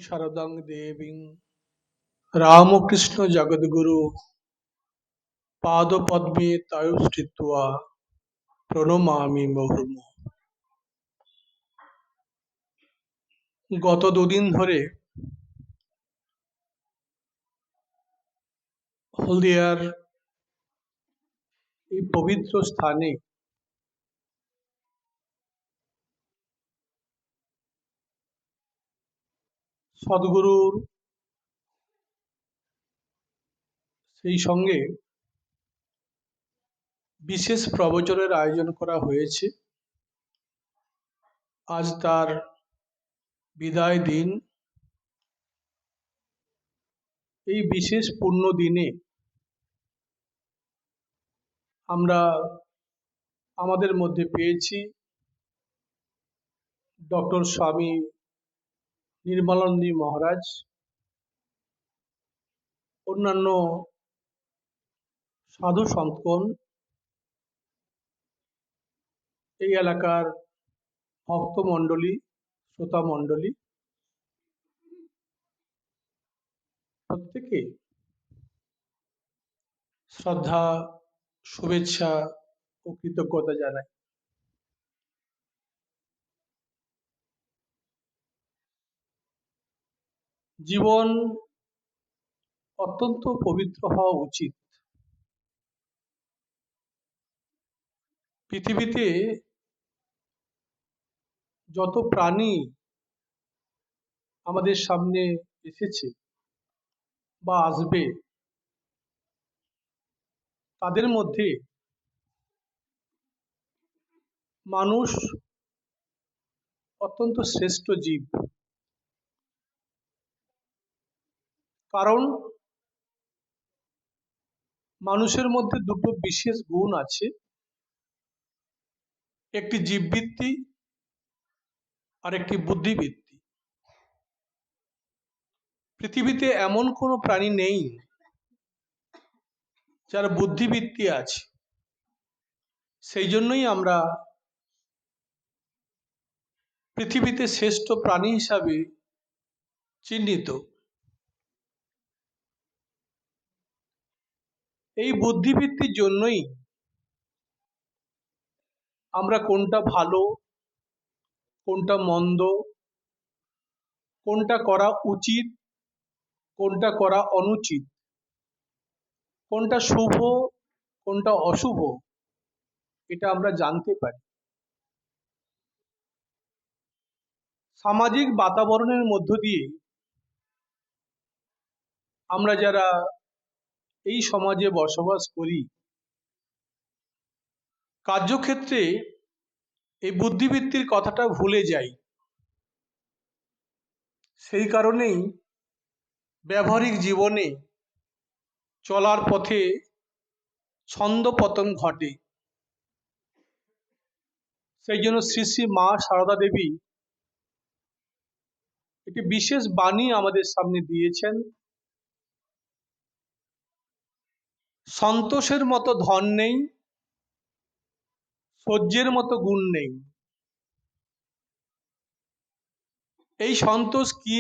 শারদাং দেবীং রামকৃষ্ণ জগদ্গুরু পাদপদ্মে তয়োস্থিত্বা প্রণমামি মুহুর্মুহুঃ। গত দুদিন ধরে হলদিয়ার এই পবিত্র স্থানে সদ্গুরুর সেই সঙ্গে বিশেষ প্রবচনের আয়োজন করা হয়েছে। আজ তার বিদায় দিন। এই বিশেষ পুণ্য দিনে আমরা আমাদের মধ্যে পেয়েছি ডক্টর স্বামী নির্মলানন্দ মহারাজ, অন্যান্য সাধু সন্তগণ, এই এলাকার ভক্তমণ্ডলী, শ্রোতামণ্ডলী প্রত্যেকে শ্রদ্ধা, শুভেচ্ছা ও কৃতজ্ঞতা জানাই। জীবন অত্যন্ত পবিত্র হওয়া উচিত। পৃথিবীতে যত প্রাণী আমাদের সামনে এসেছে বা আসবে, তাদের মধ্যে মানুষ অত্যন্ত শ্রেষ্ঠ জীব। কারণ মানুষের মধ্যে দুটো বিশেষ গুণ আছে, একটি জীববৃত্তি আর একটি বুদ্ধিবৃত্তি। পৃথিবীতে এমন কোনো প্রাণী নেই যার বুদ্ধিবৃত্তি আছে। সেই জন্যই আমরা পৃথিবীতে শ্রেষ্ঠ প্রাণী হিসাবে চিহ্নিত। এই বুদ্ধিবৃত্তির জন্যই আমরা কোনটা ভালো, কোনটা মন্দ, কোনটা করা উচিত, কোনটা করা অনুচিত, কোনটা শুভ, কোনটা অশুভ, এটা আমরা জানতে পারি। সামাজিক বাতাবরণের মধ্য দিয়ে আমরা যারা এই সমাজে বসবাস করি, কার্যক্ষেত্রে এই বুদ্ধিবৃত্তির কথাটা ভুলে যাই। সেই কারণেই ব্যবহারিক জীবনে চলার পথে ছন্দপতন ঘটে। সেই জন্য শ্রী শ্রী মা সারদা দেবী একটি বিশেষ বাণী আমাদের সামনে দিয়েছেন। সন্তোষের মতো ধন নেই, সহ্যের মতো গুণ নেই। এই সন্তোষ কি?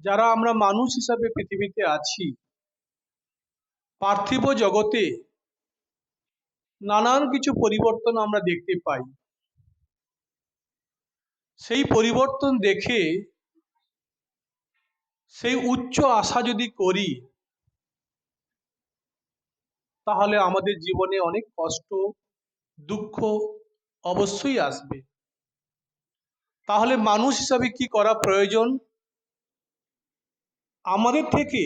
যারা আমরা মানুষ হিসাবে পৃথিবীতে আছি, পার্থিব জগতে নানান কিছু পরিবর্তন আমরা দেখতে পাই। সেই পরিবর্তন দেখে সেই উচ্চ আশা যদি করি, তাহলে আমাদের জীবনে অনেক কষ্ট, দুঃখ অবশ্যই আসবে। তাহলে মানুষ হিসাবে কি করা প্রয়োজন? আমাদের থেকে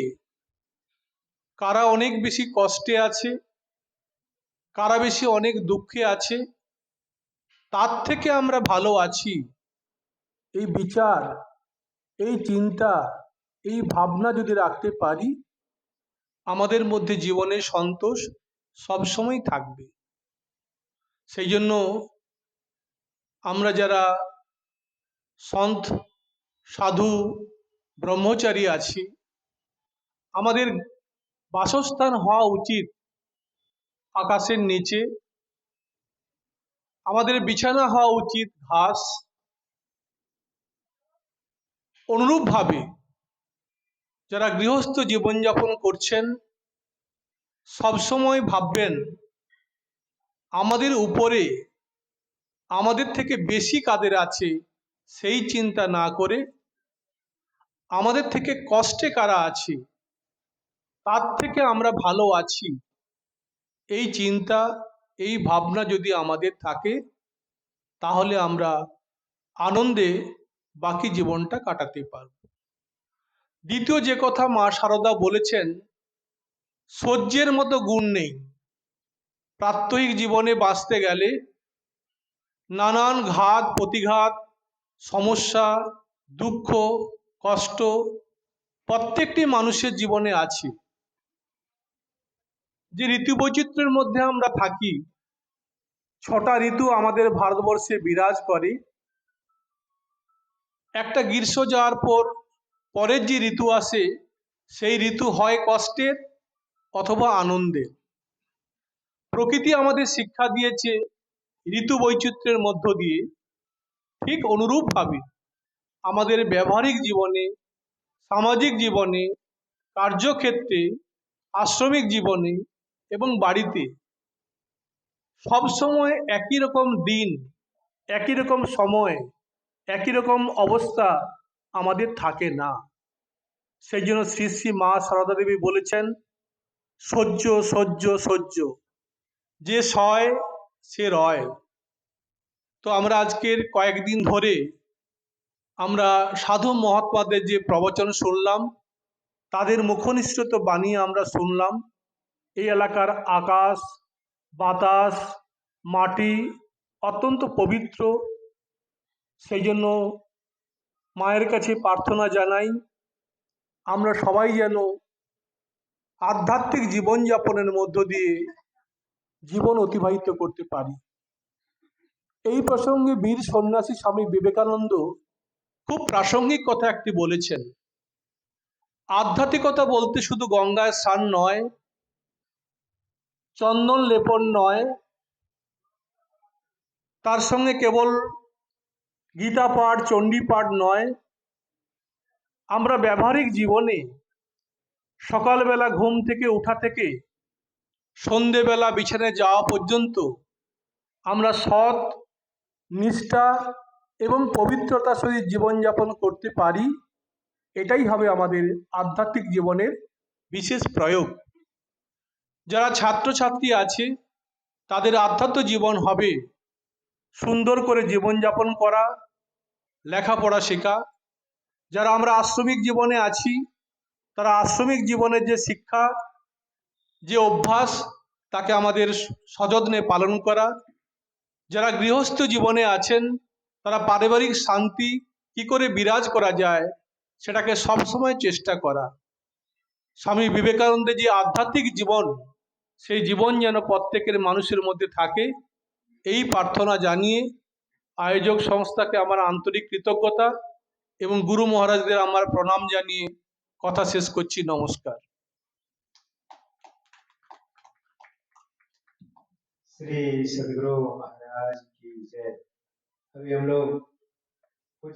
কারা অনেক বেশি কষ্টে আছে, কারা বেশি অনেক দুঃখে আছে, তার থেকে আমরা ভালো আছি, এই বিচার, এই চিন্তা, এই ভাবনা যদি রাখতে পারি, আমাদের মধ্যে জীবনের সন্তোষ সবসময় থাকবে। সেই জন্য আমরা যারা সন্ত, সাধু, ব্রহ্মচারী আছি, আমাদের বাসস্থান হওয়া উচিত আকাশের নিচে, আমাদের বিছানা হওয়া উচিত ঘাস, অনুরূপভাবে যারা গৃহস্থ জীবনযাপন করছেন সবসময় ভাববেন আমাদের উপরে আমাদের থেকে বেশি কাদের আছে সেই চিন্তা না করে আমাদের থেকে কষ্টে কারা আছে তার থেকে আমরা ভালো আছি এই চিন্তা এই ভাবনা যদি আমাদের থাকে তাহলে আমরা আনন্দে বাকি জীবনটা কাটাতে পারব। দ্বিতীয় যে কথা মা সারদা বলেছেন, সহ্যের মতো গুণ নেই। প্রাত্যহিক জীবনে বাঁচতে গেলে নানান ঘাত প্রতিঘাত সমস্যা দুঃখ কষ্ট প্রত্যেকটি মানুষের জীবনে আছে। যে ঋতু বৈচিত্র্যের মধ্যে আমরা থাকি, 6টা ঋতু আমাদের ভারতবর্ষে বিরাজ করে। একটা গ্রীষ্ম যাওয়ার পর পরের যে ঋতু আসে সেই ঋতু হয় কষ্টের অথবা আনন্দের। প্রকৃতি আমাদের শিক্ষা দিয়েছে ঋতু বৈচিত্র্যের মধ্য দিয়ে, ঠিক অনুরূপভাবে আমাদের ব্যবহারিক জীবনে সামাজিক জীবনে কার্যক্ষেত্রে আশ্রমিক জীবনে এবং বাড়িতে সবসময় একই রকম দিন একই রকম সময় একই রকম অবস্থা আমাদের থাকে না। সেই জন্য শ্রী শ্রী মা সারদা দেবী বলেছেন, সহ্য সহ্য সহ্য, যে সয় সে রয়। তো আমরা আজকের কয়েকদিন ধরে আমরা সাধু মহাত্মাদের যে প্রবচন শুনলাম, তাদের মুখনিসৃত বাণী আমরা শুনলাম। এই এলাকার আকাশ বাতাস মাটি অত্যন্ত পবিত্র। সেই জন্য মায়ের কাছে প্রার্থনা জানাই আমরা সবাই যেন আধ্যাত্মিক জীবনযাপনের মধ্য দিয়ে জীবন অতিবাহিত করতে পারি। এই প্রসঙ্গে বীর সন্ন্যাসী স্বামী বিবেকানন্দ খুব প্রাসঙ্গিক কথা একটি বলেছেন, আধ্যাত্মিকতা বলতে শুধু গঙ্গায় স্নান নয়, চন্দন লেপন নয়, তার সঙ্গে কেবল গীতা পাঠ চণ্ডী পাঠ নয়। আমরা ব্যবহারিক জীবনে সকালবেলা ঘুম থেকে ওঠা থেকে সন্ধেবেলা বিছানায় যাওয়া পর্যন্ত আমরা সৎ নিষ্ঠা এবং পবিত্রতার সহিত জীবনযাপন করতে পারি, এটাই হবে আমাদের আধ্যাত্মিক জীবনের বিশেষ প্রয়োগ। যারা ছাত্রছাত্রী আছে তাদের আধ্যাত্ম জীবন হবে সুন্দর করে জীবনযাপন করা, লেখাপড়া শেখা। যারা আমরা আশ্রমিক জীবনে আছি তারা আশ্রমিক জীবনের যে শিক্ষা যে অভ্যাস তাকে আমাদের সযত্নে পালন করা। যারা গৃহস্থ জীবনে আছেন তারা পারিবারিক শান্তি কি করে বিরাজ করা যায় সেটাকে সবসময় চেষ্টা করা। স্বামী বিবেকানন্দের যে আধ্যাত্মিক জীবন সেই জীবন যেন প্রত্যেকের মানুষের মধ্যে থাকে, এই প্রার্থনা জানিয়ে আয়োজক সংস্থাকে আমার আন্তরিক কৃতজ্ঞতা এবং গুরু মহারাজদের আমার প্রণাম জানিয়ে কথা শেষ করছি। নমস্কার। श्री सदगुरु महाराज की जय। अभी हम लोग कुछ